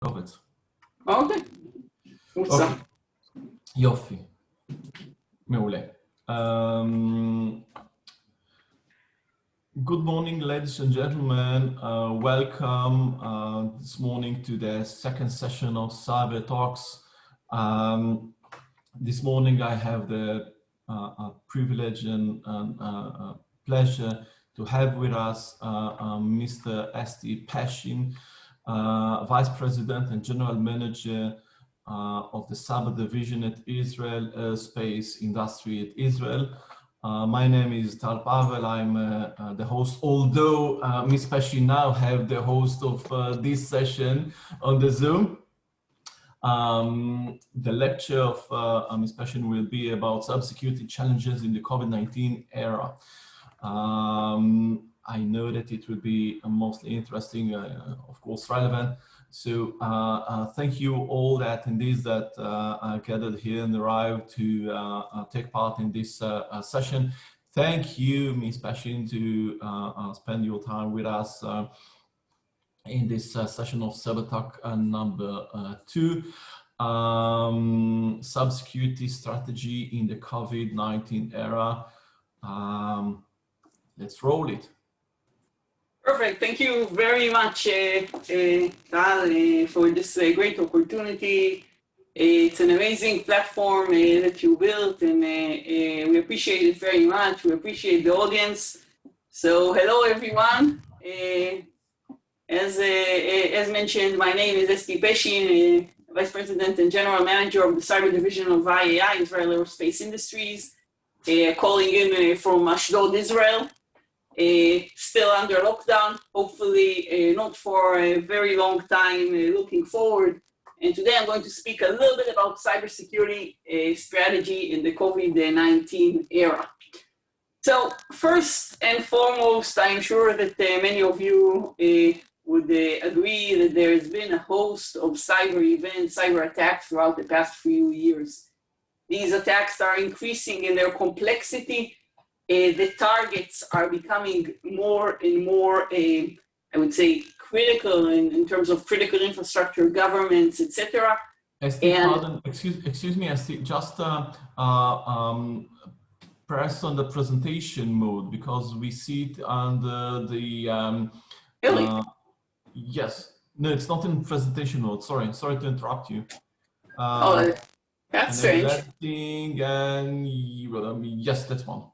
קובץ. אוקיי, מוצע. אוקיי, יופי, מעולה. Good morning, ladies and gentlemen. Welcome this morning to the second session of Cyber Talks. This morning I have the privilege and pleasure to have with us Mr. Esti Peshin, Vice President and General Manager of the Cyber Division at Israel Aerospace Industry at Israel. My name is Tal Pavel. I'm the host, although Ms. Peshin now have the host of this session on the Zoom. The lecture of Ms. Peshin will be about cybersecurity challenges in the COVID-19 era. I know that it will be mostly interesting, of course, relevant. So thank you all the attendees that gathered here and arrived to take part in this session. Thank you, Ms. Peshin, to spend your time with us in this session of Cyber Talk number 2. Cybersecurity strategy in the COVID-19 era. Let's roll it. Perfect. Thank you very much, Tal, for this great opportunity. It's an amazing platform that you built, and we appreciate it very much. We appreciate the audience. So, hello, everyone. As mentioned, my name is Esti Peshin, Vice President and General Manager of the Cyber Division of IAI, Israel Aerospace Industries, calling in from Ashdod, Israel. Still under lockdown, hopefully not for a very long time, looking forward. And today I'm going to speak a little bit about cybersecurity strategy in the COVID-19 era. So first and foremost, I'm sure that many of you would agree that there has been a host of cyber events, cyber attacks throughout the past few years. These attacks are increasing in their complexity. The targets are becoming more and more, I would say, critical in terms of critical infrastructure, governments, etc. Esti, pardon, excuse me, Esti, just press on the presentation mode because we see it under the... Really? Yes. No, it's not in presentation mode. Sorry to interrupt you. That's strange. And yes, that's one.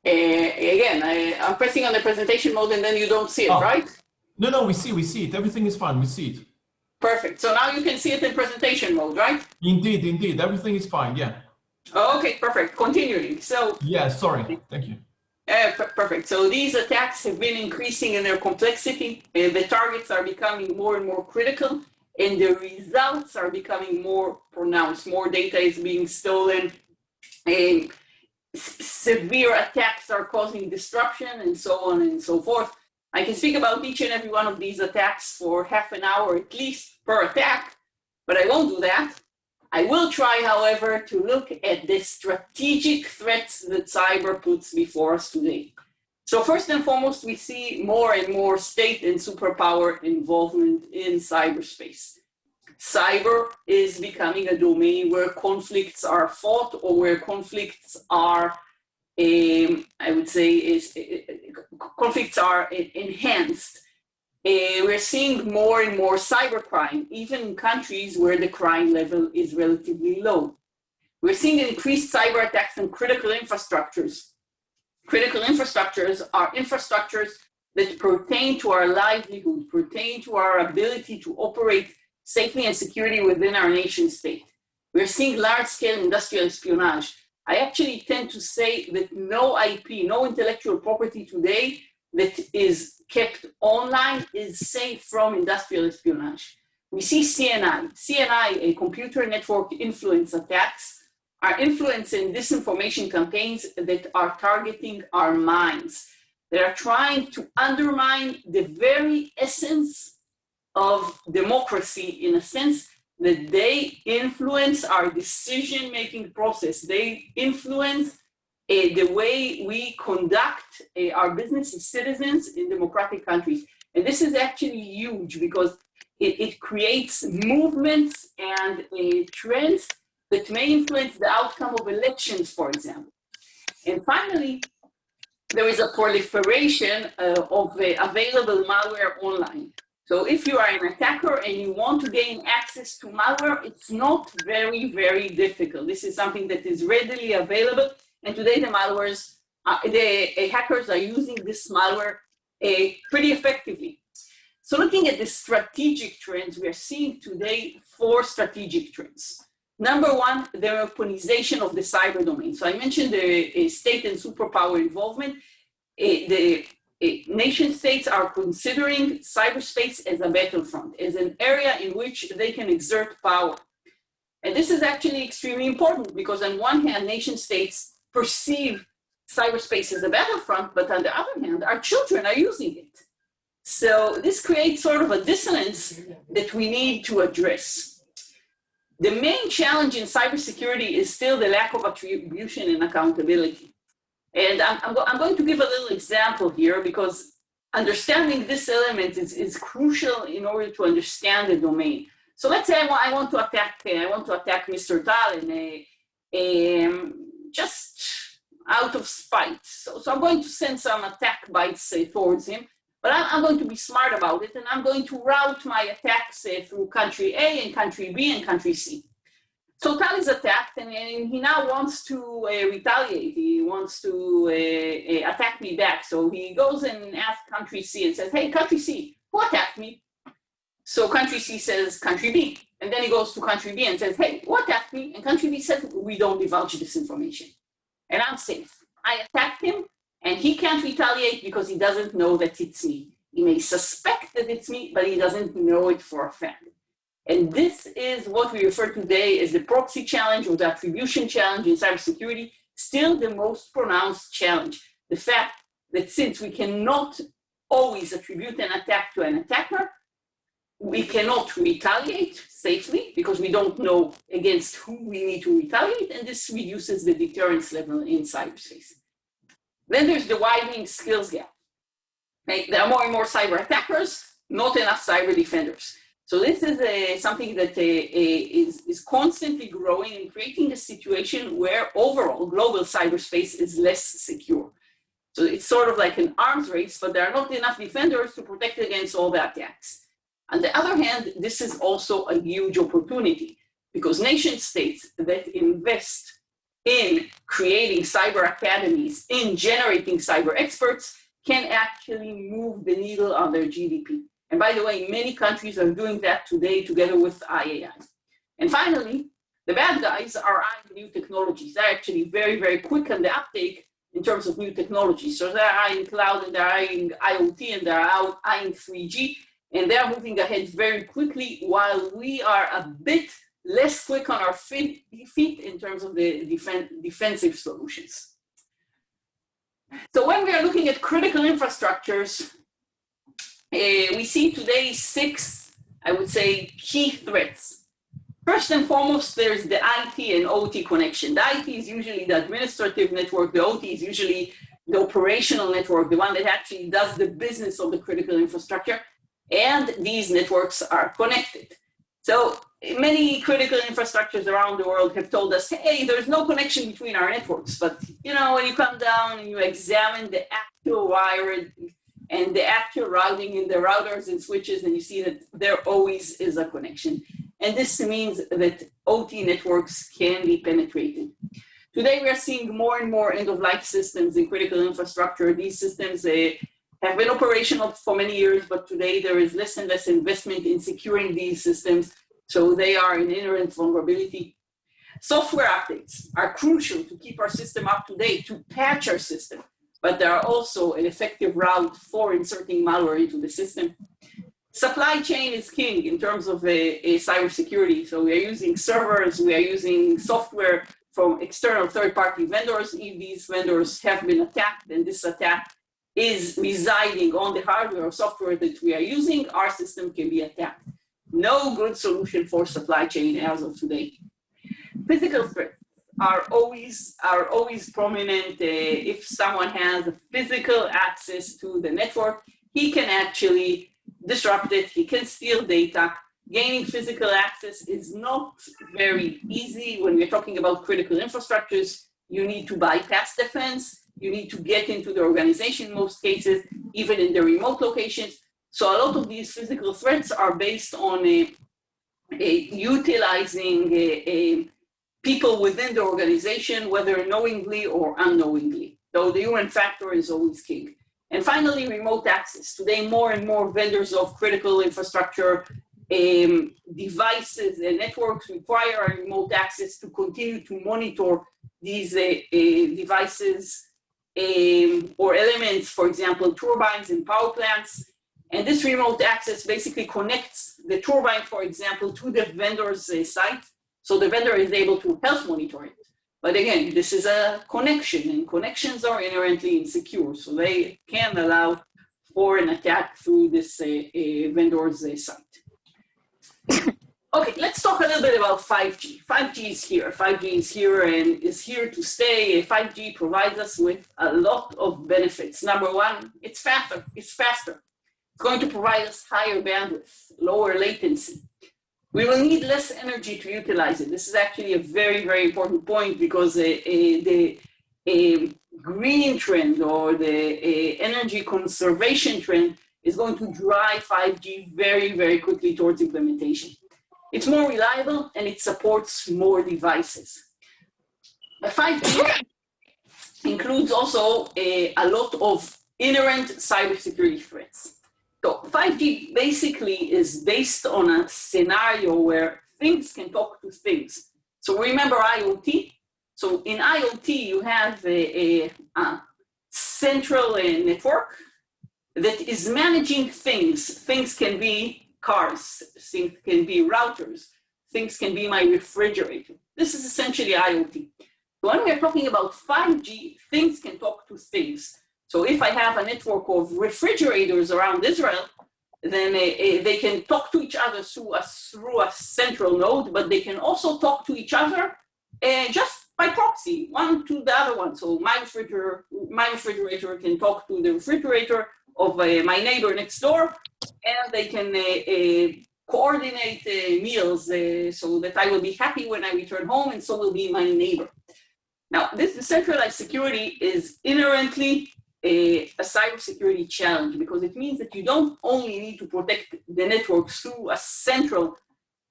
Again, I'm pressing on the presentation mode and then you don't see it, right? No, we see it. Everything is fine. We see it. Perfect. So now you can see it in presentation mode, right? Indeed. Everything is fine. Yeah. Okay, perfect. Continuing. So. Yeah, sorry. Thank you. Perfect. So these attacks have been increasing in their complexity. The targets are becoming more and more critical, and the results are becoming more pronounced. More data is being stolen. Severe attacks are causing disruption, and so on and so forth. I can speak about each and every one of these attacks for half an hour at least per attack, but I won't do that. I will try, however, to look at the strategic threats that cyber puts before us today. So first and foremost, we see more and more state and superpower involvement in cyberspace. Cyber is becoming a domain where conflicts are fought or where conflicts are, I would say, conflicts are enhanced. We're seeing more and more cybercrime, even in countries where the crime level is relatively low. We're seeing increased cyber attacks on critical infrastructures. Critical infrastructures are infrastructures that pertain to our livelihood, pertain to our ability to operate safely and securely within our nation state. We're seeing large-scale industrial espionage. I actually tend to say that no IP, no intellectual property today that is kept online is safe from industrial espionage. We see CNI, a computer network influence attacks, are influencing disinformation campaigns that are targeting our minds. They are trying to undermine the very essence of democracy in a sense that they influence our decision-making process. They influence the way we conduct our business as citizens in democratic countries. And this is actually huge because it creates movements and trends that may influence the outcome of elections, for example. And finally, there is a proliferation of available malware online. So if you are an attacker and you want to gain access to malware, it's not very, very difficult. This is something that is readily available. And today the malwares, the hackers are using this malware pretty effectively. So looking at the strategic trends, we are seeing today 4 strategic trends. Number one, the weaponization of the cyber domain. So I mentioned the state and superpower involvement. The nation states are considering cyberspace as a battlefront, as an area in which they can exert power. And this is actually extremely important because on one hand, nation states perceive cyberspace as a battlefront, but on the other hand, our children are using it. So this creates sort of a dissonance that we need to address. The main challenge in cybersecurity is still the lack of attribution and accountability. And I'm going to give a little example here because understanding this element is crucial in order to understand the domain. So let's say I want to attack Mr. Tal and just out of spite. So I'm going to send some attack bytes towards him, but I'm going to be smart about it and I'm going to route my attacks through country A and country B and country C. So Tal is attacked and he now wants to retaliate. He wants to attack me back. So he goes and asks country C and says, hey, country C, who attacked me? So country C says country B. And then he goes to country B and says, hey, who attacked me? And country B says, we don't divulge this information. And I'm safe. I attacked him and he can't retaliate because he doesn't know that it's me. He may suspect that it's me, but he doesn't know it for a fact. And this is what we refer to today as the proxy challenge or the attribution challenge in cybersecurity, still the most pronounced challenge. The fact that since we cannot always attribute an attack to an attacker, we cannot retaliate safely because we don't know against who we need to retaliate, and this reduces the deterrence level in cyberspace. Then there's the widening skills gap. Okay? There are more and more cyber attackers, not enough cyber defenders. So this is something that is constantly growing and creating a situation where overall global cyberspace is less secure. So it's sort of like an arms race, but there are not enough defenders to protect against all the attacks. On the other hand, this is also a huge opportunity because nation states that invest in creating cyber academies, in generating cyber experts, can actually move the needle on their GDP. And by the way, many countries are doing that today together with IAI. And finally, the bad guys are eyeing new technologies. They're actually very, very quick on the uptake in terms of new technologies. So they're eyeing cloud and they're eyeing IoT and they're eyeing 3G. And they're moving ahead very quickly while we are a bit less quick on our feet in terms of the defensive solutions. So when we are looking at critical infrastructures, we see today 6, I would say, key threats. First and foremost, there's the IT and OT connection. The IT is usually the administrative network. The OT is usually the operational network, the one that actually does the business of the critical infrastructure. And these networks are connected. So many critical infrastructures around the world have told us, hey, there's no connection between our networks. But when you come down and you examine the actual wiring and the actual routing in the routers and switches, and you see that there always is a connection. And this means that OT networks can be penetrated. Today, we are seeing more and more end-of-life systems in critical infrastructure. These systems have been operational for many years, but today there is less and less investment in securing these systems, so they are in inherent vulnerability. Software updates are crucial to keep our system up to date, to patch our system, but they are also an effective route for inserting malware into the system. Supply chain is king in terms of cybersecurity. So we are using servers, we are using software from external third-party vendors. If these vendors have been attacked, and this attack is residing on the hardware or software that we are using, our system can be attacked. No good solution for supply chain as of today. Physical threats are always prominent. If someone has a physical access to the network, he can actually disrupt it, he can steal data. Gaining physical access is not very easy. When we're talking about critical infrastructures, you need to bypass the fence, you need to get into the organization in most cases, even in the remote locations. So a lot of these physical threats are based on utilizing people within the organization, whether knowingly or unknowingly, though the human factor is always king. And finally, remote access. Today, more and more vendors of critical infrastructure devices and networks require remote access to continue to monitor these devices or elements, for example, turbines and power plants. And this remote access basically connects the turbine, for example, to the vendor's site. So the vendor is able to health monitor it. But again, this is a connection, and connections are inherently insecure. So they can allow for an attack through this vendor's site. Okay, let's talk a little bit about 5G. 5G is here. 5G is here and is here to stay. 5G provides us with a lot of benefits. Number one, it's faster. It's going to provide us higher bandwidth, lower latency. We will need less energy to utilize it. This is actually a very, very important point because the green trend or the energy conservation trend is going to drive 5G very, very quickly towards implementation. It's more reliable and it supports more devices. 5G includes also a lot of inherent cybersecurity threats. So 5G basically is based on a scenario where things can talk to things. So remember IoT? So in IoT, you have a central network that is managing things. Things can be cars, things can be routers, things can be my refrigerator. This is essentially IoT. When we're talking about 5G, things can talk to things. So if I have a network of refrigerators around Israel, then they can talk to each other through a central node, but they can also talk to each other just by proxy, one to the other one. So my refrigerator can talk to the refrigerator of my neighbor next door, and they can coordinate meals so that I will be happy when I return home, and so will be my neighbor. Now, this decentralized security is inherently a cybersecurity challenge because it means that you don't only need to protect the network through a central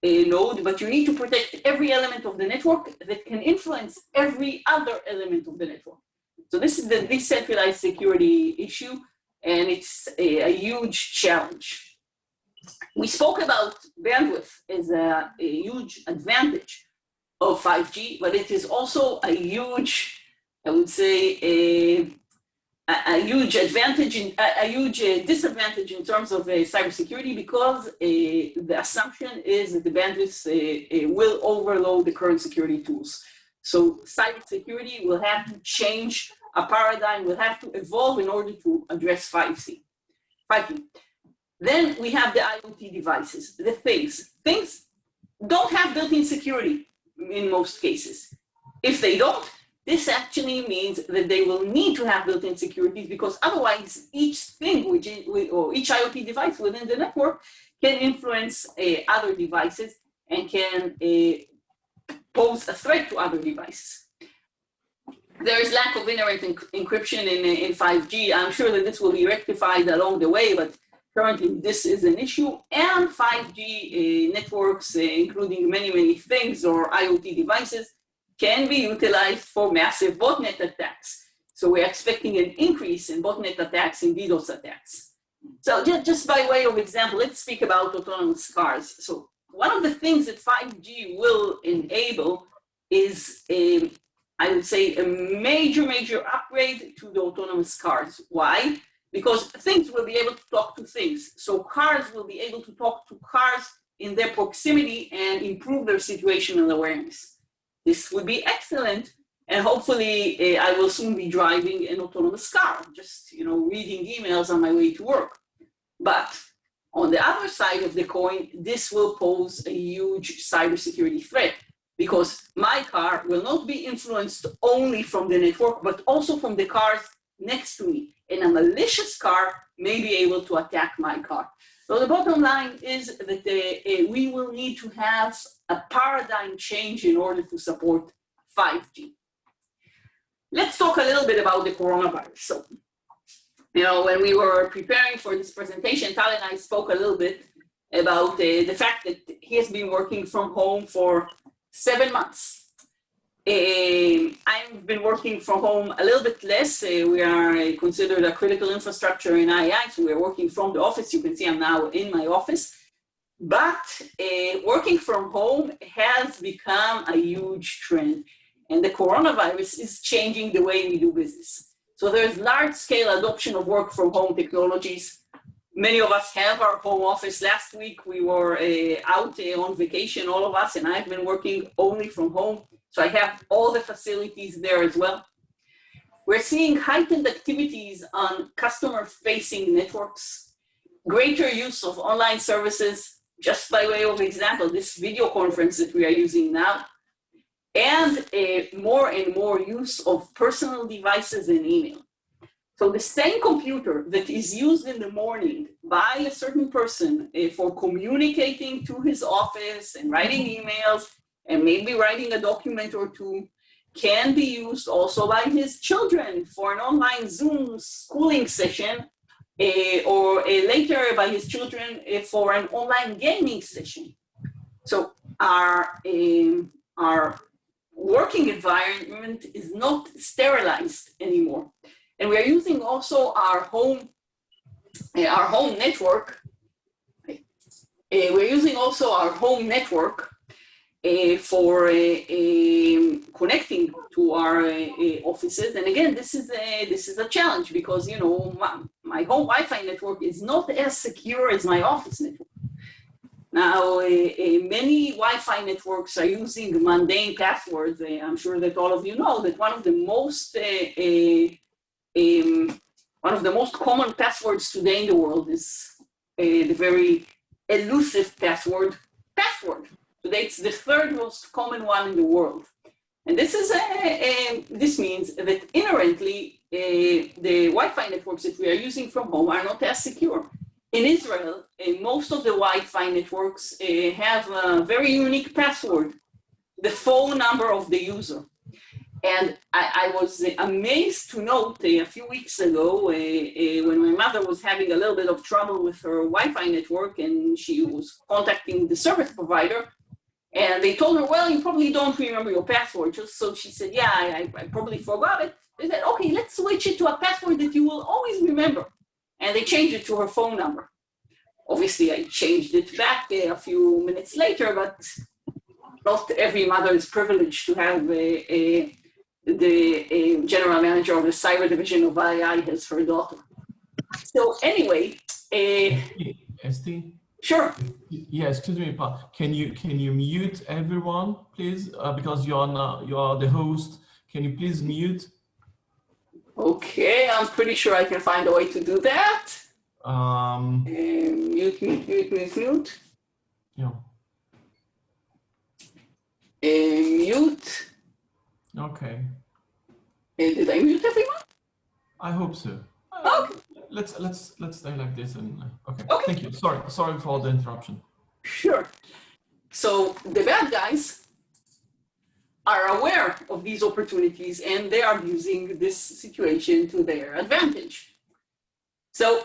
node, but you need to protect every element of the network that can influence every other element of the network. So this is the decentralized security issue, and it's a huge challenge. We spoke about bandwidth as a huge advantage of 5G, but it is also a huge, I would say, a huge advantage, a huge disadvantage in terms of cybersecurity because the assumption is that the bandwidth will overload the current security tools. So cybersecurity will have to change a paradigm, will have to evolve in order to address 5G. Then we have the IoT devices, the things. Things don't have built-in security in most cases. If they don't, this actually means that they will need to have built-in security because otherwise each thing or each IoT device within the network can influence other devices and can pose a threat to other devices. There is lack of inherent encryption in 5G. I'm sure that this will be rectified along the way, but currently this is an issue. And 5G networks, including many things or IoT devices, can be utilized for massive botnet attacks. So we're expecting an increase in botnet attacks and DDoS attacks. So just by way of example, let's speak about autonomous cars. So one of the things that 5G will enable is I would say a major upgrade to the autonomous cars. Why? Because things will be able to talk to things. So cars will be able to talk to cars in their proximity and improve their situational awareness. This would be excellent, and hopefully I will soon be driving an autonomous car, just reading emails on my way to work. But on the other side of the coin, this will pose a huge cybersecurity threat because my car will not be influenced only from the network, but also from the cars next to me. And a malicious car may be able to attack my car. So the bottom line is that we will need to have a paradigm change in order to support 5G. Let's talk a little bit about the coronavirus. So, when we were preparing for this presentation, Tal and I spoke a little bit about the fact that he has been working from home for 7 months. I've been working from home a little bit less. We are considered a critical infrastructure in IAI, so we're working from the office. You can see I'm now in my office. But working from home has become a huge trend. And the coronavirus is changing the way we do business. So there's large-scale adoption of work from home technologies. Many of us have our home office. Last week, we were out on vacation, all of us, and I've been working only from home. So I have all the facilities there as well. We're seeing heightened activities on customer-facing networks, greater use of online services, just by way of example, this video conference that we are using now, and more and more use of personal devices and email. So the same computer that is used in the morning by a certain person for communicating to his office and writing emails, and maybe writing a document or two, can be used also by his children for an online Zoom schooling session, or later by his children for an online gaming session. So our working environment is not sterilized anymore. And we are using also our home network. We're using also our home network for connecting to our offices. And again, this is a challenge because my home Wi-Fi network is not as secure as my office network. Now, many Wi-Fi networks are using mundane passwords. I'm sure that all of you know that one of the most common passwords today in the world is the very elusive password. Today, it's the third most common one in the world. And this means that inherently, the Wi-Fi networks that we are using from home are not as secure. In Israel, most of the Wi-Fi networks have a very unique password, the phone number of the user. And I was amazed to note a few weeks ago when my mother was having a little bit of trouble with her Wi-Fi network and she was contacting the service provider. And they told her, well, you probably don't remember your password. So she said, yeah, I probably forgot it. They said, okay, let's switch it to a password that you will always remember. And they changed it to her phone number. Obviously, I changed it back a few minutes later, but not every mother is privileged to have the general manager of the cyber division of IAI as her daughter. So anyway. Esti? Sure. Yeah, excuse me, but can you mute everyone, please? Because you are the host. Can you please mute? Okay, I'm pretty sure I can find a way to do that. Mute. Yeah. Mute. Okay. Did I mute everyone? I hope so. Okay. Let's stay like this and okay. Okay. Thank you. Sorry for the interruption. Sure. So the bad guys are aware of these opportunities and they are using this situation to their advantage. So,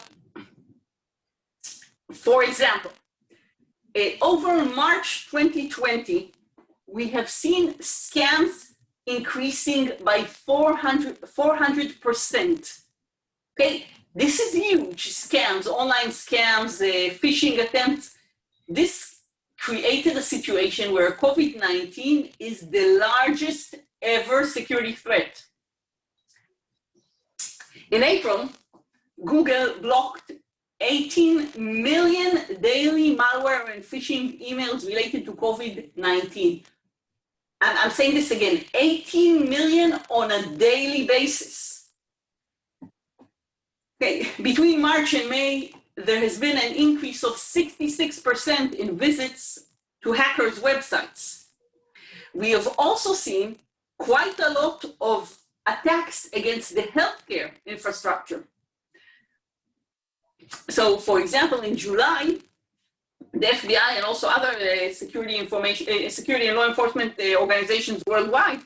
for example, over March 2020, we have seen scams increasing by 400%. Okay, this is huge. Scams, online scams, phishing attempts. This created a situation where COVID-19 is the largest ever security threat. In April, Google blocked 18 million daily malware and phishing emails related to COVID-19. And I'm saying this again, 18 million on a daily basis. Okay, between March and May, there has been an increase of 66% in visits to hackers' websites. We have also seen quite a lot of attacks against the healthcare infrastructure. So, for example, in July, the FBI and also other security and law enforcement organizations worldwide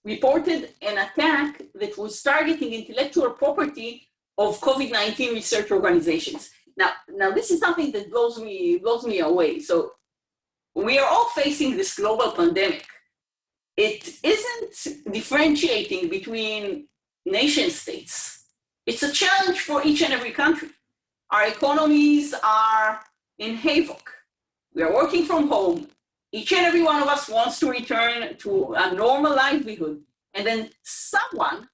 reported an attack that was targeting intellectual property of COVID-19 research organizations. Now this is something that blows me away. So we are all facing this global pandemic. It isn't differentiating between nation states. It's a challenge for each and every country. Our economies are in havoc. We are working from home. Each and every one of us wants to return to a normal livelihood. And then someone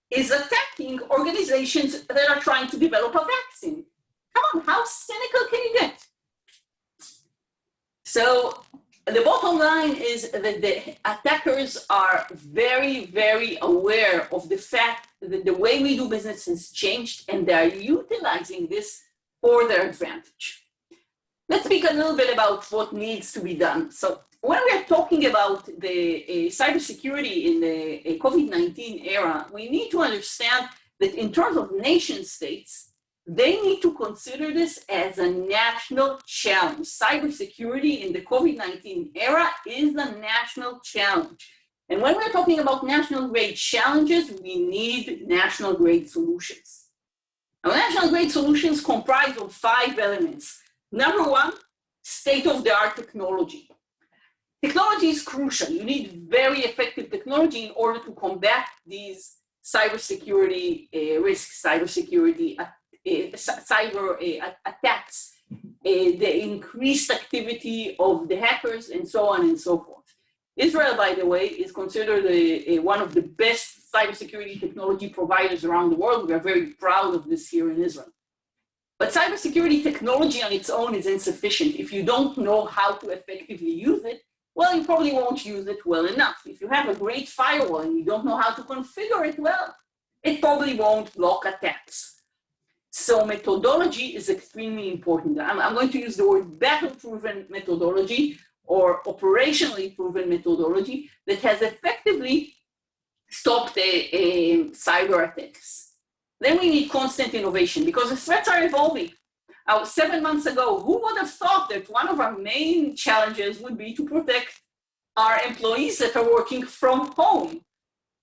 is attacking organizations that are trying to develop a vaccine. Come on, how cynical can you get? So the bottom line is that the attackers are very, very aware of the fact that the way we do business has changed, and they're utilizing this for their advantage. Let's speak a little bit about what needs to be done. So when we are talking about the cybersecurity in the COVID-19 era, we need to understand that in terms of nation states, they need to consider this as a national challenge. Cybersecurity in the COVID-19 era is a national challenge. And when we're talking about national grade challenges, we need national grade solutions. Now, national grade solutions comprise of 5 elements. Number 1, state-of-the-art technology. Technology is crucial. You need very effective technology in order to combat these cybersecurity risks, cyber attacks, the increased activity of the hackers, and so on and so forth. Israel, by the way, is considered one of the best cybersecurity technology providers around the world. We are very proud of this here in Israel. But cybersecurity technology on its own is insufficient. If you don't know how to effectively use it, well, you probably won't use it well enough. If you have a great firewall and you don't know how to configure it well, it probably won't block attacks. So methodology is extremely important. I'm going to use the word battle-proven methodology or operationally proven methodology that has effectively stopped cyber attacks. Then we need constant innovation because the threats are evolving. 7 months ago, who would have thought that one of our main challenges would be to protect our employees that are working from home?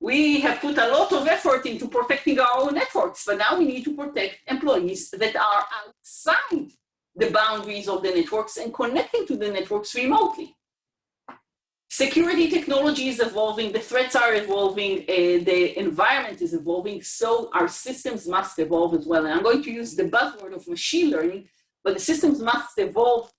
We have put a lot of effort into protecting our own networks, but now we need to protect employees that are outside the boundaries of the networks and connecting to the networks remotely. Security technology is evolving, the threats are evolving, the environment is evolving, so our systems must evolve as well. And I'm going to use the buzzword of machine learning, but the systems must evolve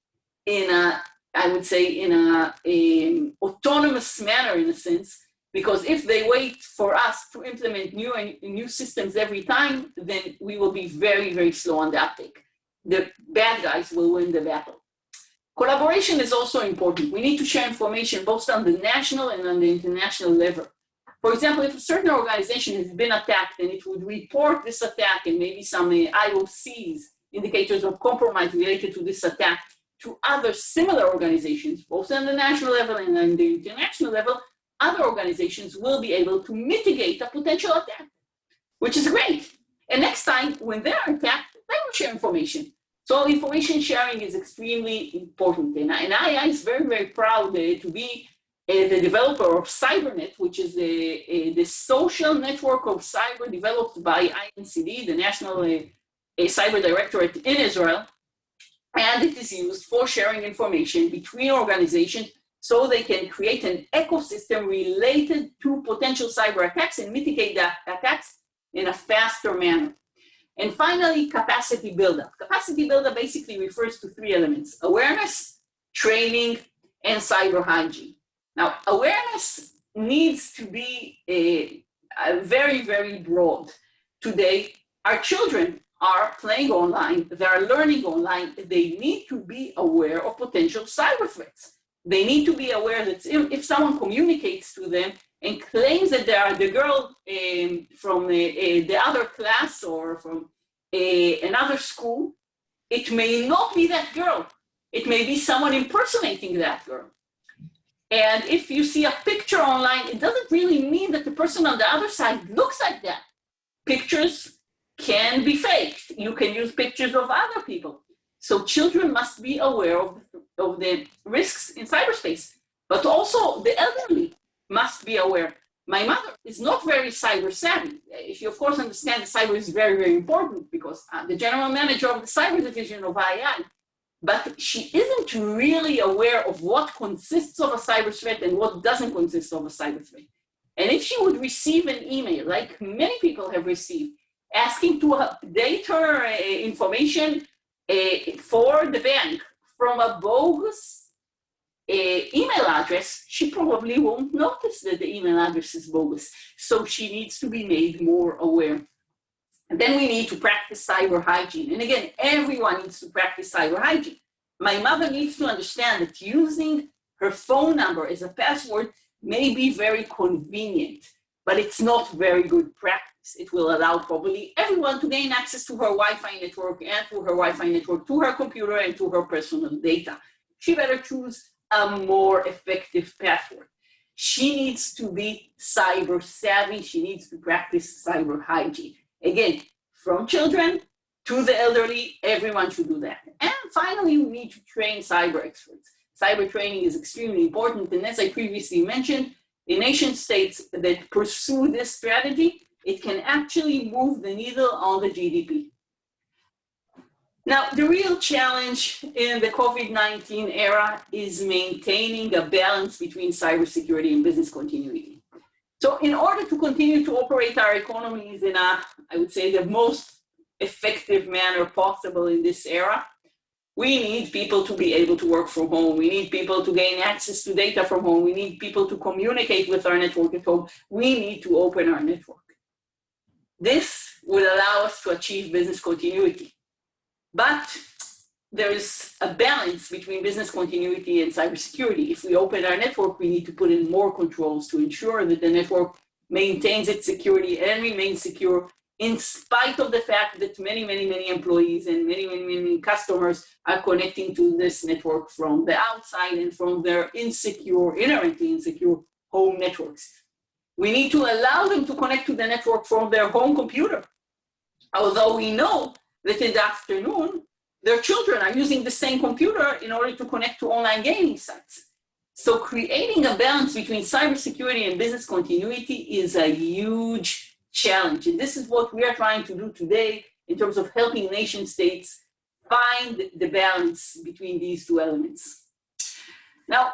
in a, I would say, in an autonomous manner in a sense, because if they wait for us to implement new systems every time, then we will be very, very slow on the uptake. The bad guys will win the battle. Collaboration is also important. We need to share information both on the national and on the international level. For example, if a certain organization has been attacked, then it would report this attack and maybe some IOCs, indicators of compromise related to this attack, to other similar organizations, both on the national level and on the international level. Other organizations will be able to mitigate a potential attack, which is great. And next time, when they are attacked, they will share information. So information sharing is extremely important. And IAI is very, very proud to be the developer of CyberNet, which is the social network of cyber developed by INCD, the National Cyber Directorate in Israel. And it is used for sharing information between organizations so they can create an ecosystem related to potential cyber attacks and mitigate the attacks in a faster manner. And finally, capacity buildup. Capacity buildup basically refers to 3 elements: awareness, training, and cyber hygiene. Now, awareness needs to be very, very broad. Today, our children are playing online, they are learning online, they need to be aware of potential cyber threats. They need to be aware that if someone communicates to them and claims that they are the girl from the other class or from another school, it may not be that girl. It may be someone impersonating that girl. And if you see a picture online, it doesn't really mean that the person on the other side looks like that. Pictures can be faked. You can use pictures of other people. So children must be aware of the risks in cyberspace, but also the elderly must be aware. My mother is not very cyber savvy. She, of course, understands cyber is very, very important because I'm the general manager of the cyber division of IAI, but she isn't really aware of what consists of a cyber threat and what doesn't consist of a cyber threat. And if she would receive an email, like many people have received, asking to update her information for the bank from a bogus email address, she probably won't notice that the email address is bogus. So she needs to be made more aware. And then we need to practice cyber hygiene. And again, everyone needs to practice cyber hygiene. My mother needs to understand that using her phone number as a password may be very convenient, but it's not very good practice. It will allow probably everyone to gain access to her Wi-Fi network and through her Wi-Fi network to her computer and to her personal data. She better choose a more effective password. She needs to be cyber savvy. She needs to practice cyber hygiene. Again, from children to the elderly, everyone should do that. And finally, we need to train cyber experts. Cyber training is extremely important. And as I previously mentioned, in nation states that pursue this strategy, it can actually move the needle on the GDP. Now, the real challenge in the COVID-19 era is maintaining a balance between cybersecurity and business continuity. So in order to continue to operate our economies in a, I would say, the most effective manner possible in this era, we need people to be able to work from home. We need people to gain access to data from home. We need people to communicate with our network at home. We need to open our network. This will allow us to achieve business continuity. But there is a balance between business continuity and cybersecurity. If we open our network, we need to put in more controls to ensure that the network maintains its security and remains secure in spite of the fact that many employees and many customers are connecting to this network from the outside and from their inherently insecure home networks. We need to allow them to connect to the network from their home computer. Although we know that in the afternoon, their children are using the same computer in order to connect to online gaming sites. So creating a balance between cybersecurity and business continuity is a huge challenge. And this is what we are trying to do today in terms of helping nation states find the balance between these two elements. Now,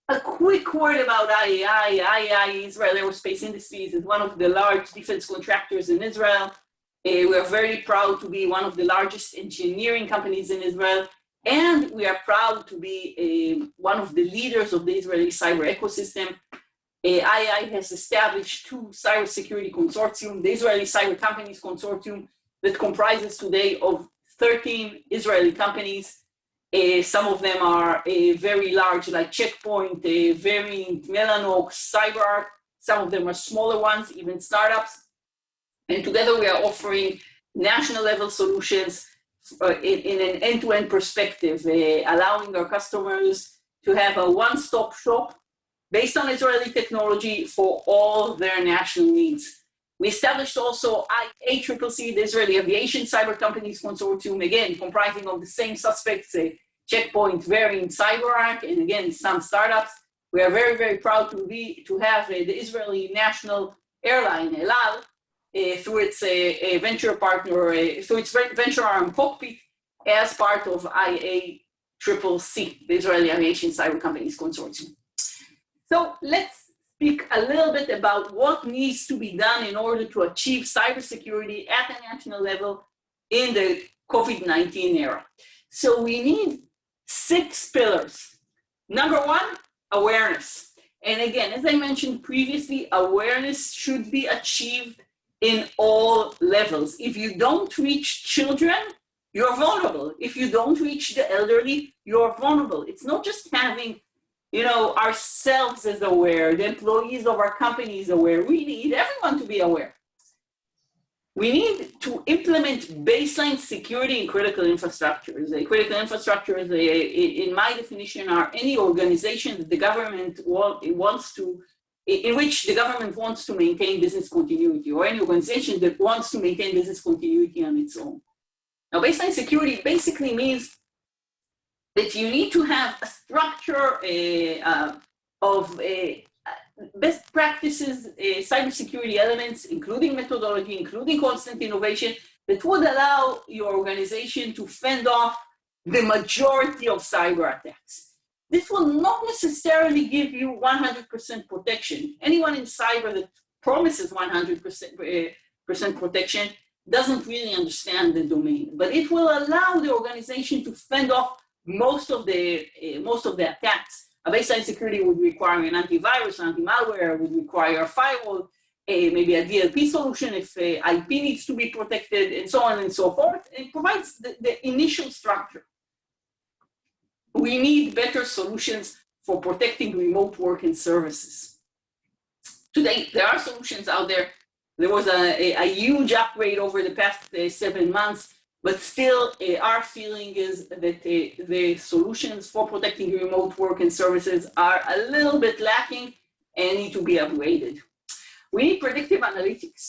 a quick word about IAI. IAI, Israel Aerospace Industries, is one of the large defense contractors in Israel. We are very proud to be one of the largest engineering companies in Israel, and we are proud to be one of the leaders of the Israeli cyber ecosystem. IAI has established two cybersecurity consortium, the Israeli Cyber Companies Consortium, that comprises today of 13 Israeli companies. Some of them are very large, like Checkpoint, Variant, Mellanox, CyberArk. Some of them are smaller ones, even startups. And together we are offering national level solutions in an end-to-end perspective, allowing our customers to have a one-stop shop based on Israeli technology for all their national needs. We established also IACCC, the Israeli Aviation Cyber Companies Consortium, again, comprising of the same suspects, Checkpoint, Variant, CyberArk, and again, some startups. We are very proud to have the Israeli national airline, El Al, through its venture partner, through its venture arm Cockpit, as part of IACCC, the Israeli Aviation Cyber Companies Consortium. So let's speak a little bit about what needs to be done in order to achieve cybersecurity at a national level in the COVID-19 era. So we need 6 pillars. Number 1, awareness. And again, as I mentioned previously, awareness should be achieved in all levels. If you don't reach children, you're vulnerable. If you don't reach the elderly, you're vulnerable. It's not just having, ourselves as aware, the employees of our companies aware. We need everyone to be aware. We need to implement baseline security in critical infrastructures. Critical infrastructures, in my definition, are any organization that the government wants to in which the government wants to maintain business continuity, or any organization that wants to maintain business continuity on its own. Now, baseline security basically means that you need to have a structure of best practices, cybersecurity elements, including methodology, including constant innovation, that would allow your organization to fend off the majority of cyber attacks. This will not necessarily give you 100% protection. Anyone in cyber that promises 100% protection doesn't really understand the domain, but it will allow the organization to fend off most of the attacks. A baseline security would require an antivirus, anti-malware, would require a firewall, maybe a DLP solution if IP needs to be protected, and so on and so forth. It provides the initial structure. We need better solutions for protecting remote work and services. Today, there are solutions out there. There was a huge upgrade over the past 7 months, but still our feeling is that the solutions for protecting remote work and services are a little bit lacking and need to be upgraded. We need predictive analytics.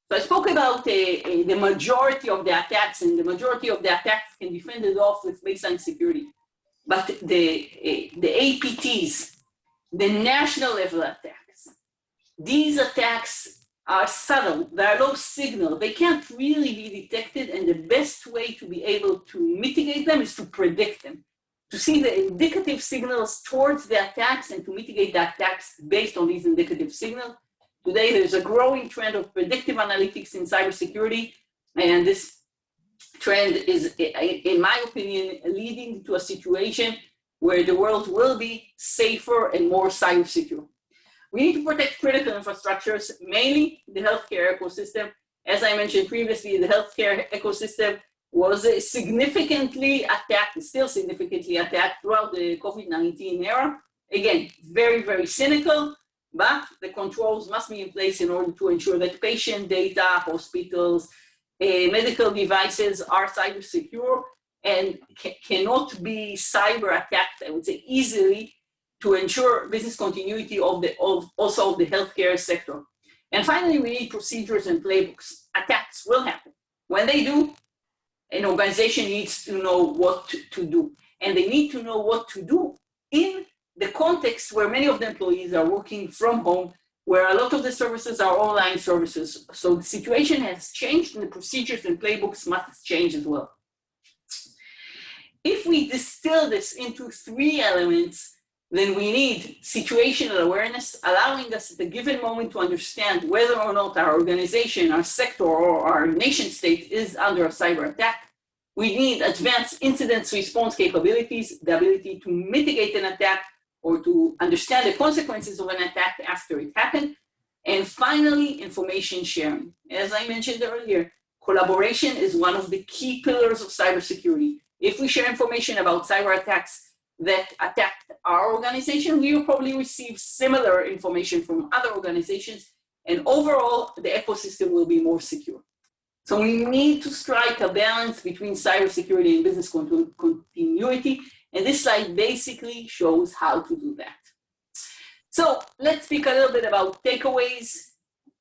So I spoke about the majority of the attacks, and the majority of the attacks can be fended off with baseline security. But the APTs, the national level attacks, these attacks are subtle, they are low signal, they can't really be detected, and the best way to be able to mitigate them is to predict them, to see the indicative signals towards the attacks and to mitigate the attacks based on these indicative signals. Today, there's a growing trend of predictive analytics in cybersecurity, and this trend is, in my opinion, leading to a situation where the world will be safer and more cyber secure. We need to protect critical infrastructures, mainly the healthcare ecosystem. As I mentioned previously, the healthcare ecosystem was significantly attacked, still significantly attacked throughout the COVID-19 era. Again, very, very cynical, but the controls must be in place in order to ensure that patient data, hospitals, medical devices are cyber secure and cannot be cyber attacked, I would say, easily, to ensure business continuity also of the healthcare sector. And finally, we need procedures and playbooks. Attacks will happen. When they do, an organization needs to know what to do. And they need to know what to do in the context where many of the employees are working from home, where a lot of the services are online services. So the situation has changed, and the procedures and playbooks must change as well. If we distill this into 3 elements, then we need situational awareness, allowing us at a given moment to understand whether or not our organization, our sector, or our nation state is under a cyber attack. We need advanced incident response capabilities, the ability to mitigate an attack or to understand the consequences of an attack after it happened. And finally, information sharing. As I mentioned earlier, collaboration is one of the key pillars of cybersecurity. If we share information about cyber attacks that attacked our organization, we will probably receive similar information from other organizations, and overall, the ecosystem will be more secure. So we need to strike a balance between cybersecurity and business continuity, and this slide basically shows how to do that. So let's speak a little bit about takeaways.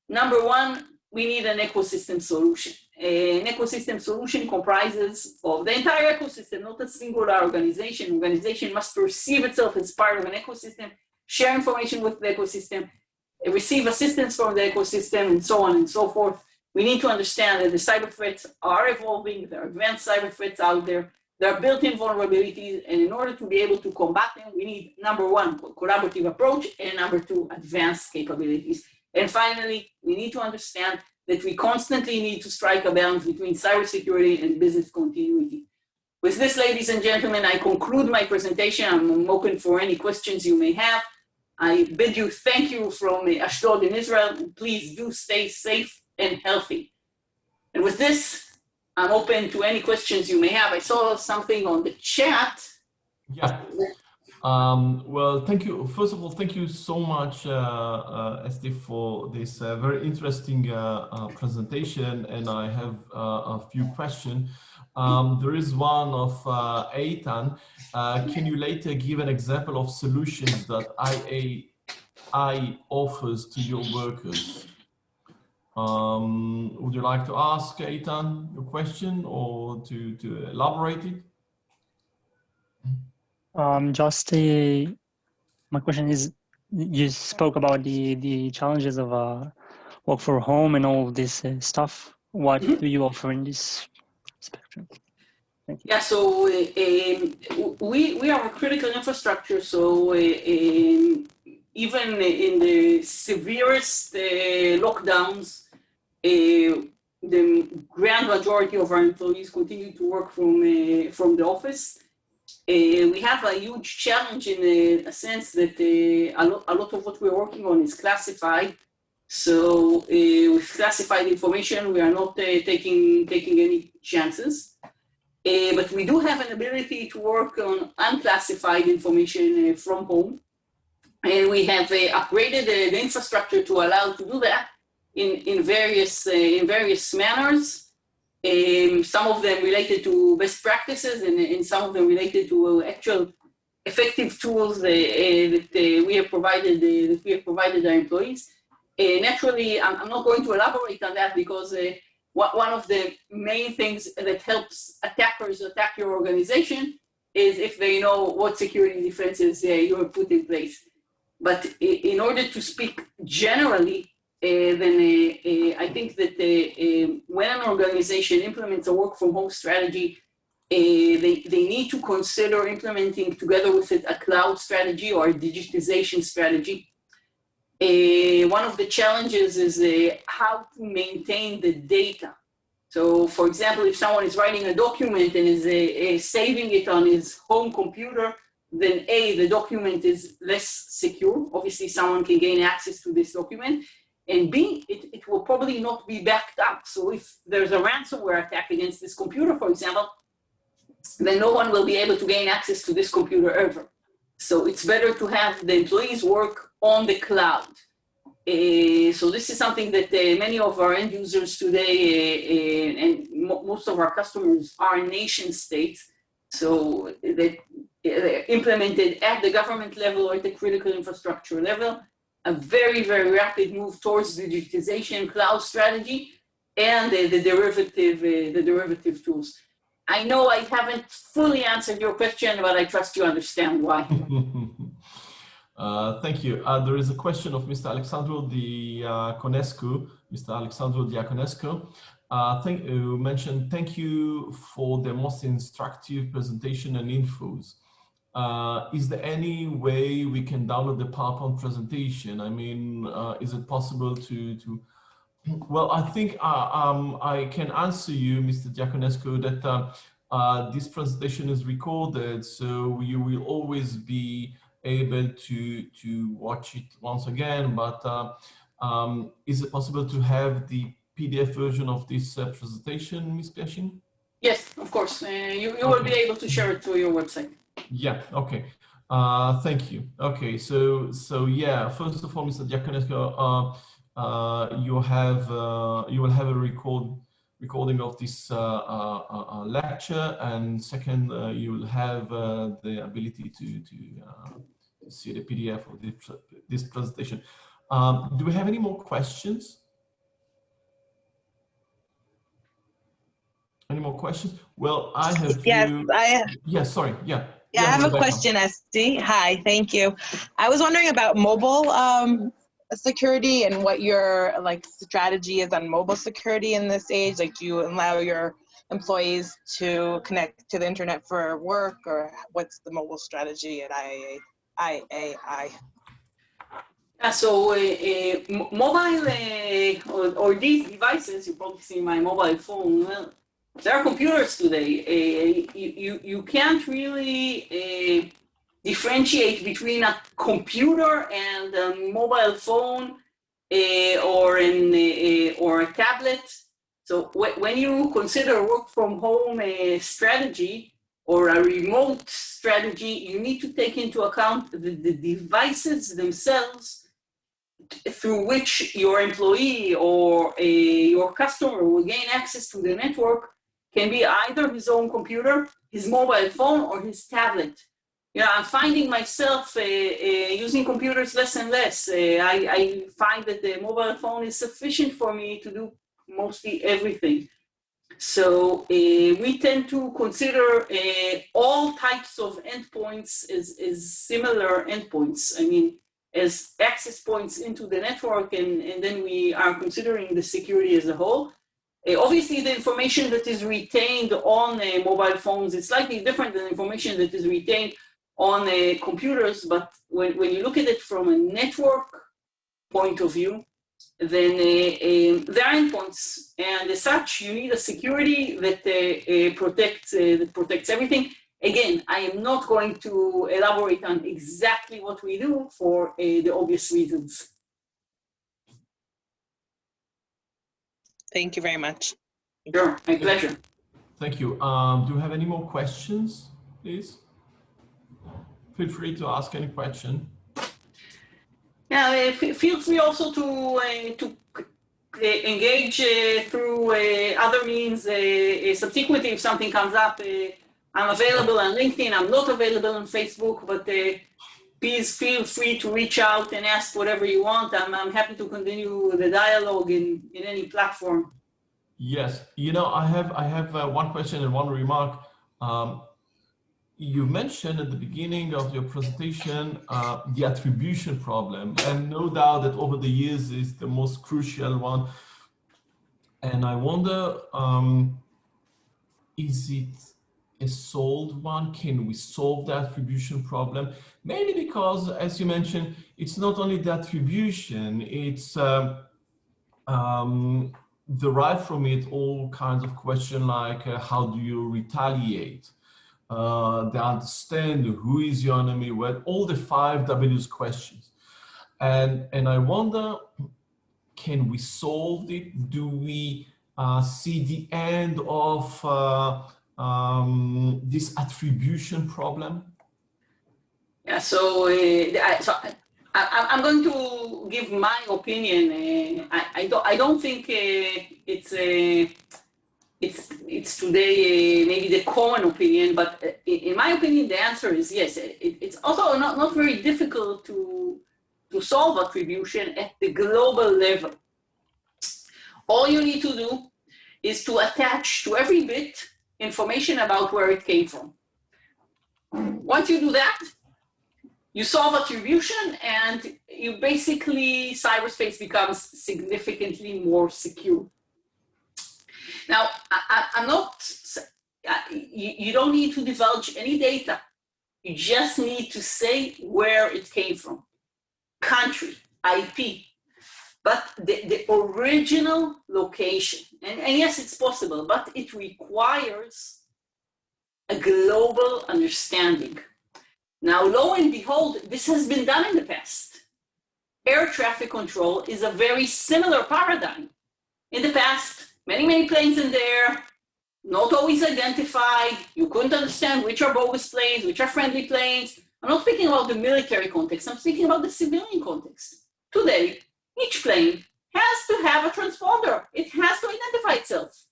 Number 1, we need an ecosystem solution. An ecosystem solution comprises of the entire ecosystem, not a singular organization. Organization must perceive itself as part of an ecosystem, share information with the ecosystem, receive assistance from the ecosystem, and so on and so forth. We need to understand that the cyber threats are evolving. There are advanced cyber threats out there. There are built-in vulnerabilities, and in order to be able to combat them, we need, number 1, collaborative approach, and number 2, advanced capabilities. And finally, we need to understand that we constantly need to strike a balance between cybersecurity and business continuity. With this, ladies and gentlemen, I conclude my presentation. I'm open for any questions you may have. I bid you thank you from Ashdod in Israel. Please do stay safe and healthy. And with this, I'm open to any questions you may have. I saw something on the chat. Yeah. Well, thank you. First of all, thank you so much, Esti, for this very interesting presentation. And I have a few questions. There is one of Eitan. Can you later give an example of solutions that IA AI offers to your workers? Would you like to ask Eitan your question or to elaborate it? My question is, you spoke about the challenges of work from home and all of this stuff. What do you offer in this spectrum? Thank you. Yeah, so we are a critical infrastructure, so even in the severest lockdowns, the grand majority of our employees continue to work from the office. We have a huge challenge in a sense that a lot of what we're working on is classified. So with classified information, we are not taking any chances. But we do have an ability to work on unclassified information from home. And we have upgraded the infrastructure to allow to do that in various manners. Some of them related to best practices and some of them related to actual effective tools that we have provided our employees. Naturally, I'm not going to elaborate on that because one of the main things that helps attackers attack your organization is if they know what security defenses you have put in place. But in order to speak generally, then I think that when an organization implements a work from home strategy, they need to consider implementing together with it a cloud strategy or a digitization strategy. One of the challenges is how to maintain the data. So, for example, if someone is writing a document and is saving it on his home computer, then A, the document is less secure. Obviously, someone can gain access to this document. And B, it will probably not be backed up. So if there's a ransomware attack against this computer, for example, then no one will be able to gain access to this computer ever. So it's better to have the employees work on the cloud. So this is something that many of our end users today and most of our customers are nation states. So that they're implemented at the government level or at the critical infrastructure level. A very, very rapid move towards digitization, cloud strategy, and the derivative tools. I know I haven't fully answered your question, but I trust you understand why. Thank you. There is a question of Mr. Alexandru Diaconescu. Mr. Alexandru Diaconescu, you mentioned, thank you for the most instructive presentation and infos. Is there any way we can download the PowerPoint presentation? I mean, is it possible to well, I think I can answer you, Mr. Diaconescu, that this presentation is recorded, so you will always be able to watch it once again, but is it possible to have the PDF version of this presentation, Ms. Peshin? Yes, of course. You will be able to share it through your website. Yeah, okay. Thank you. Okay, so yeah, first of all, Mr. Diaconescu, you will have a recording of this lecture, and second, you will have the ability to see the PDF of this presentation. Do we have any more questions? Any more questions? Well, I have. Yes, Yeah, sorry. Yeah. Yeah, I have a question, Esti. Hi, thank you. I was wondering about mobile security and what your strategy is on mobile security in this age. Like, do you allow your employees to connect to the internet for work, or what's the mobile strategy at IAI? So mobile or these devices, you probably see my mobile phone. Well, there are computers today. You can't really differentiate between a computer and a mobile phone or a tablet. So when you consider work from home strategy or a remote strategy, you need to take into account the devices themselves through which your employee or your customer will gain access to the network can be either his own computer, his mobile phone, or his tablet. I'm finding myself using computers less and less. I find that the mobile phone is sufficient for me to do mostly everything. So we tend to consider all types of endpoints as similar endpoints. I mean, as access points into the network, and then we are considering the security as a whole. Obviously, the information that is retained on mobile phones is slightly different than information that is retained on computers, but when you look at it from a network point of view, then there are endpoints, and as such, you need a security that protects everything. Again, I am not going to elaborate on exactly what we do for the obvious reasons. Thank you very much. Sure, my pleasure. Thank you. Do you have any more questions, please? Feel free to ask any question. Yeah, feel free also to engage through other means. Subsequently, if something comes up, I'm available on LinkedIn. I'm not available on Facebook, but please feel free to reach out and ask whatever you want. I'm happy to continue the dialogue in any platform. Yes, I have one question and one remark. You mentioned at the beginning of your presentation the attribution problem, and no doubt that over the years is the most crucial one. And I wonder, is it a solved one? Can we solve the attribution problem? Mainly because, as you mentioned, it's not only the attribution, it's derived from it all kinds of questions like how do you retaliate? They understand who is your enemy, with all the 5 W's questions. And I wonder, can we solve it? Do we see the end of this attribution problem? Yeah, so I'm going to give my opinion. I don't think it's today maybe the common opinion, but in my opinion, the answer is yes. It's also not very difficult to solve attribution at the global level. All you need to do is to attach to every bit information about where it came from. Once you do that, you solve attribution, and you basically, cyberspace becomes significantly more secure. Now, I'm not, you don't need to divulge any data. You just need to say where it came from. Country, IP, but the original location. And yes, it's possible, but it requires a global understanding. Now, lo and behold, this has been done in the past. Air traffic control is a very similar paradigm. In the past, many planes in the air, not always identified. You couldn't understand which are bogus planes, which are friendly planes. I'm not speaking about the military context. I'm speaking about the civilian context. Today, each plane has to have a transponder. It has to identify itself.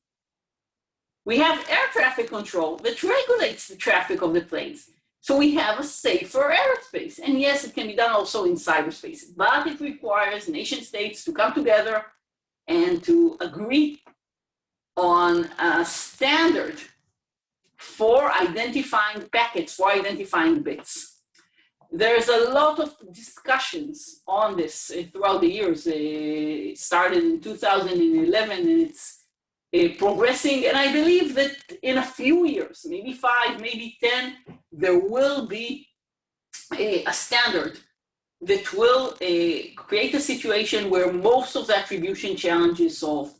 We have air traffic control that regulates the traffic of the planes. So we have a safer aerospace. And yes, it can be done also in cyberspace, but it requires nation states to come together and to agree on a standard for identifying packets, for identifying bits. There's a lot of discussions on this throughout the years. It started in 2011, and it's progressing. And I believe that in a few years, maybe 5, maybe 10, there will be a standard that will create a situation where most of the attribution challenge is solved.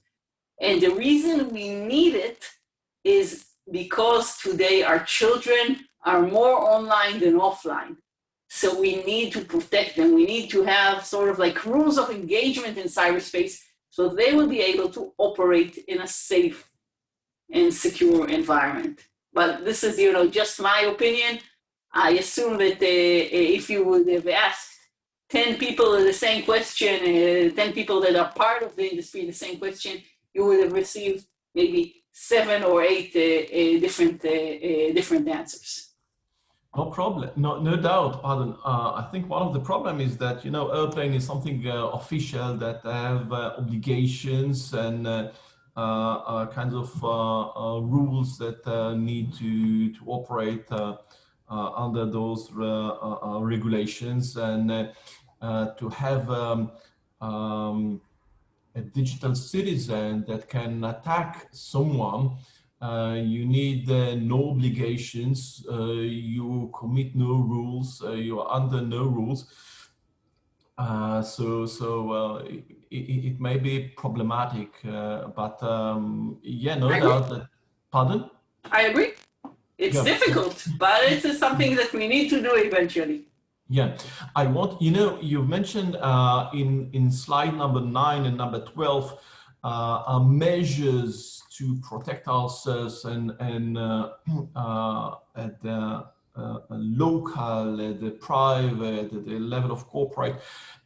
And the reason we need it is because today our children are more online than offline. So we need to protect them. We need to have sort of like rules of engagement in cyberspace so they will be able to operate in a safe and secure environment. But this is, just my opinion. I assume that if you would have asked 10 people the same question, 10 people that are part of the industry the same question, you would have received maybe 7 or 8 different answers. No problem, no doubt, pardon. I think one of the problem is that, airplane is something official that have obligations and kinds of rules that need to operate under those regulations, and to have a digital citizen that can attack someone. You need no obligations, you commit no rules, you are under no rules. It may be problematic, but yeah, no doubt that, pardon? I agree. It's Yeah. difficult, but it's something that we need to do eventually. Yeah, I want, you mentioned in slide number 9 and number 12, measures to protect ourselves and at the local, at the private, at the level of corporate.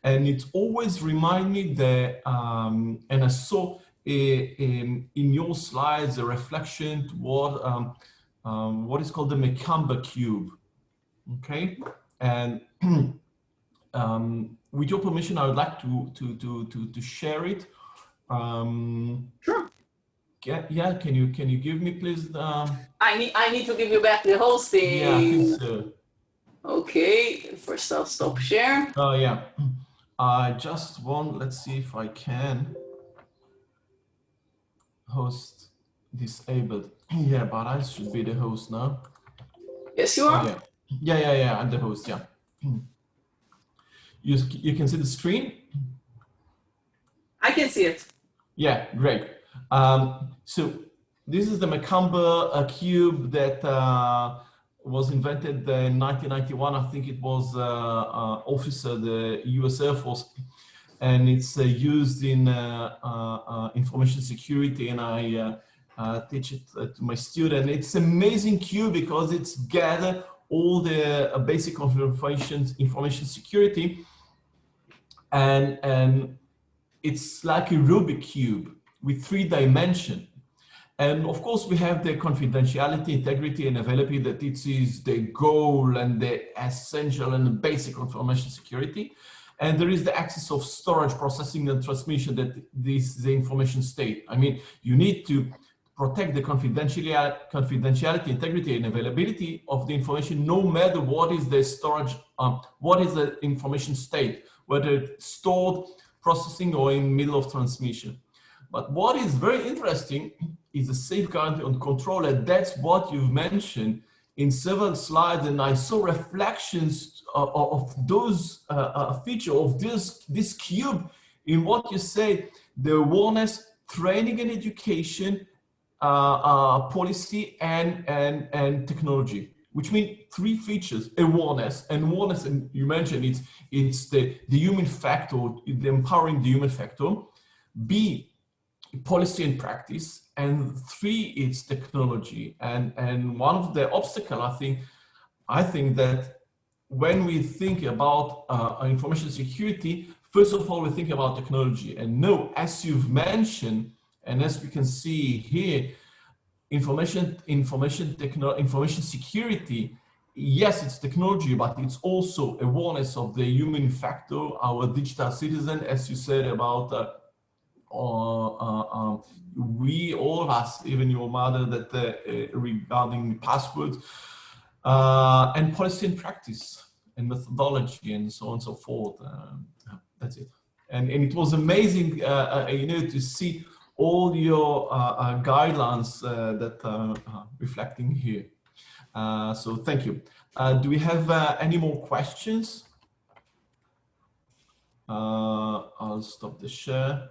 And it always reminds me that, and I saw in your slides a reflection toward what is called the Macamba cube. Okay, and with your permission, I would like to share it. Sure. Yeah, can you give me please? I need to give you back the hosting. Yeah, I think so. Okay, first I'll stop share. Oh yeah, I just want. Let's see if I can host disabled. Yeah, but I should be the host now. Yes, you are. Oh, yeah. I'm the host. Yeah. You can see the screen? I can see it. Yeah, great. So this is the Macamba cube that was invented in 1991. I think it was officer, the US Air Force, and it's used in information security, and I teach it to my student. It's an amazing cube because it's gathered all the basic information security, and it's like a Rubik cube with 3 dimensions. And of course, we have the confidentiality, integrity, and availability, that it is the goal and the essential and the basic information security. And there is the access of storage, processing, and transmission, that this is the information state. I mean, you need to protect the confidentiality, integrity, and availability of the information, no matter what is the storage, what is the information state, whether it's stored, processing, or in middle of transmission. But what is very interesting is the safeguard and control, and that's what you've mentioned in several slides, and I saw reflections of those feature of this cube in what you say, the awareness, training and education, policy, and technology, which means 3 features: awareness, and you mentioned it's the human factor, the empowering the human factor. B, policy and practice, and 3, it's technology. And one of the obstacles, I think that when we think about information security, first of all, we think about technology. And no, as you've mentioned, and as we can see here, information security, yes, it's technology, but it's also awareness of the human factor, our digital citizen, as you said about we, all of us, even your mother, that regarding passwords, and policy and practice and methodology and so on and so forth. That's it. And it was amazing, to see all your guidelines that reflecting here. So thank you. Do we have any more questions? I'll stop the share.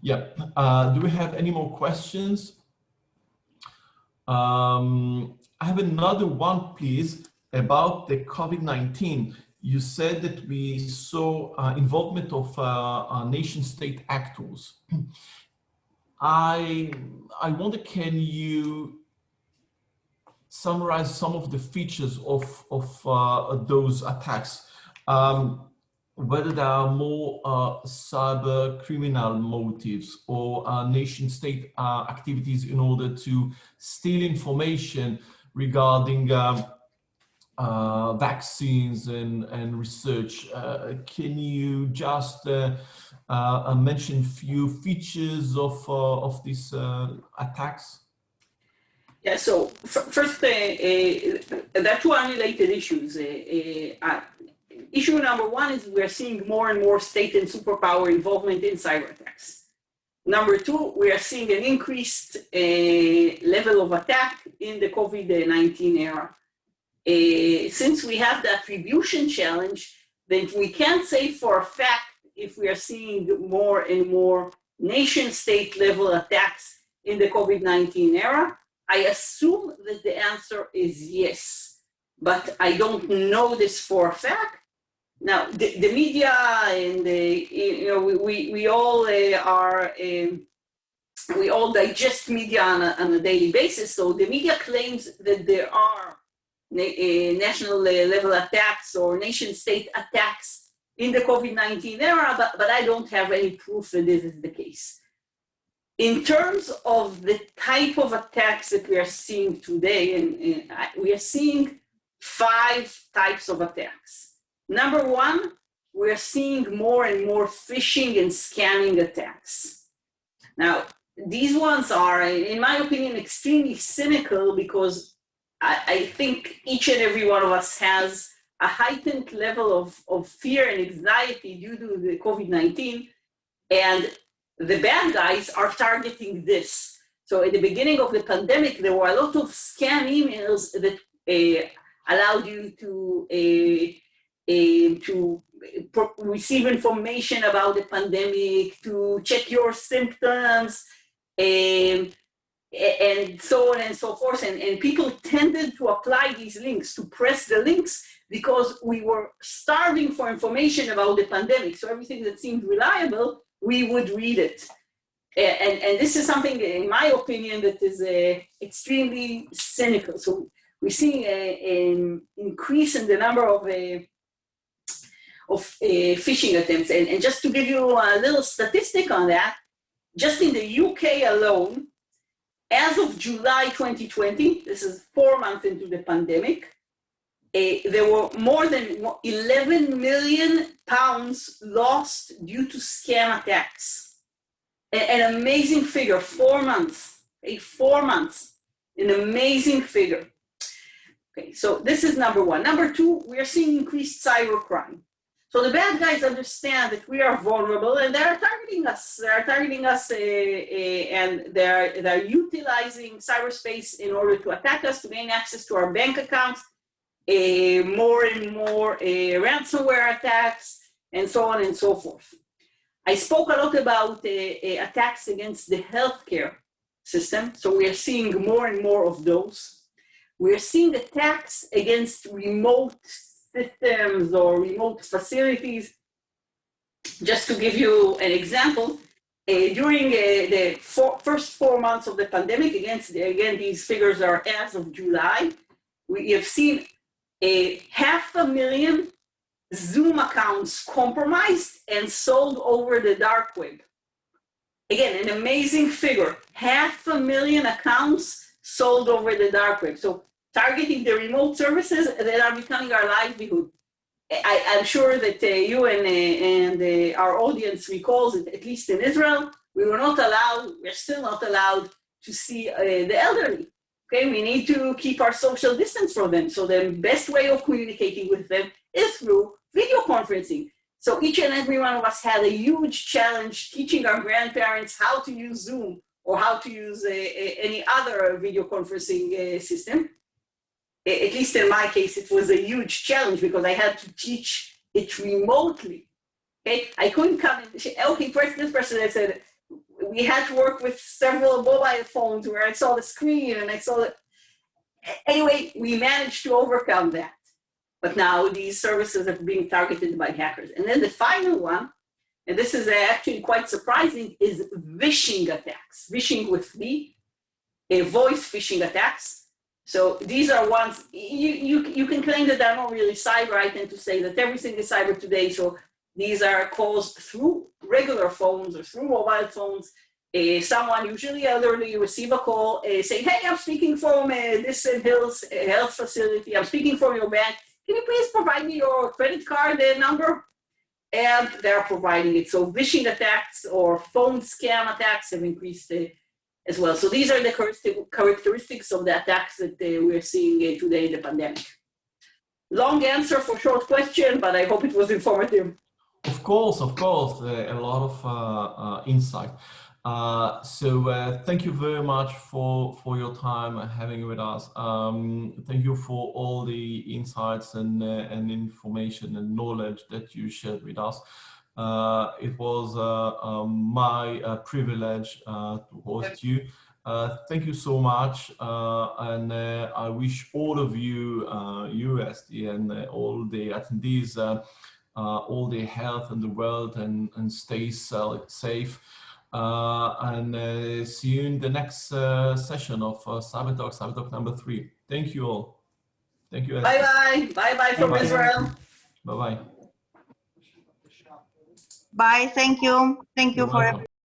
Yeah. Do we have any more questions? I have another one, please, about the COVID-19. You said that we saw involvement of nation-state actors. I wonder, can you summarize some of the features of those attacks? whether there are more cyber criminal motives or nation state activities in order to steal information regarding vaccines and research. Can you just mention few features of these attacks? Yeah, so first, there are two unrelated issues. Issue number one is we're seeing more and more state and superpower involvement in cyber attacks. Number two, we are seeing an increased level of attack in the COVID-19 era. Since we have the attribution challenge, then we can't say for a fact if we are seeing more and more nation-state level attacks in the COVID-19 era. I assume that the answer is yes, but I don't know this for a fact. Now, the media and we all we all digest media on a daily basis. So the media claims that there are national level attacks or nation state attacks in the COVID-19 era, but I don't have any proof that this is the case. In terms of the type of attacks that we are seeing today, and we are seeing 5 types of attacks. Number one, we are seeing more and more phishing and scamming attacks. Now, these ones are, in my opinion, extremely cynical because I think each and every one of us has a heightened level of fear and anxiety due to the COVID-19, and the bad guys are targeting this. So at the beginning of the pandemic, there were a lot of scam emails that allowed you to receive information about the pandemic, to check your symptoms, and so on and so forth. And people tended to apply these links, to press the links, because we were starving for information about the pandemic. So everything that seemed reliable, we would read it. And this is something, in my opinion, that is extremely cynical. So we're seeing an increase in the number of phishing attempts. And just to give you a little statistic on that, just in the UK alone, as of July 2020, this is 4 months into the pandemic, there were more than 11 million pounds lost due to scam attacks. An amazing figure, 4 months, 4 months, an amazing figure. Okay, so this is number one. Number two, we are seeing increased cybercrime. So the bad guys understand that we are vulnerable and they're targeting us. They're targeting us and they're utilizing cyberspace in order to attack us, to gain access to our bank accounts, more and more ransomware attacks, and so on and so forth. I spoke a lot about attacks against the healthcare system. So we are seeing more and more of those. We're seeing attacks against remote systems or remote facilities. Just to give you an example, during the first 4 months of the pandemic, again, these figures are as of July, we have seen 500,000 Zoom accounts compromised and sold over the dark web. Again, an amazing figure, 500,000 accounts sold over the dark web. So targeting the remote services that are becoming our livelihood. I'm sure that you and our audience recalls that at least in Israel, we're still not allowed to see the elderly. Okay, we need to keep our social distance from them. So the best way of communicating with them is through video conferencing. So each and every one of us had a huge challenge teaching our grandparents how to use Zoom or how to use any other video conferencing system. At least in my case, it was a huge challenge because I had to teach it remotely. Okay, I couldn't come and say, okay, press this person. I said, we had to work with several mobile phones where I saw the screen and I saw the, anyway, we managed to overcome that. But now these services are being targeted by hackers. And then the final one, and this is actually quite surprising, is phishing attacks. Phishing with V, voice phishing attacks. So these are ones, you can claim that they're not really cyber. I tend to say that everything is cyber today. So These are caused through regular phones or through mobile phones. Someone, usually elderly, receive a call saying, hey, I'm speaking from this health facility. I'm speaking from your bank. Can you please provide me your credit card number? And they're providing it. So phishing attacks or phone scam attacks have increased as well. So these are the characteristics of the attacks that we're seeing today in the pandemic. Long answer for short question, but I hope it was informative. Of course, a lot of insight. So thank you very much for your time having with us. Thank you for all the insights and information and knowledge that you shared with us. It was my privilege to host you. Thank you so much, and I wish all of you, Esti, and all the attendees, all the health in the world, and stay safe. And see you in the next session of Cyber Talk number 3. Thank you all. Thank you, Esti. Bye-bye. Bye-bye from Israel. Bye-bye. Bye. Thank you. Thank you You're for welcome.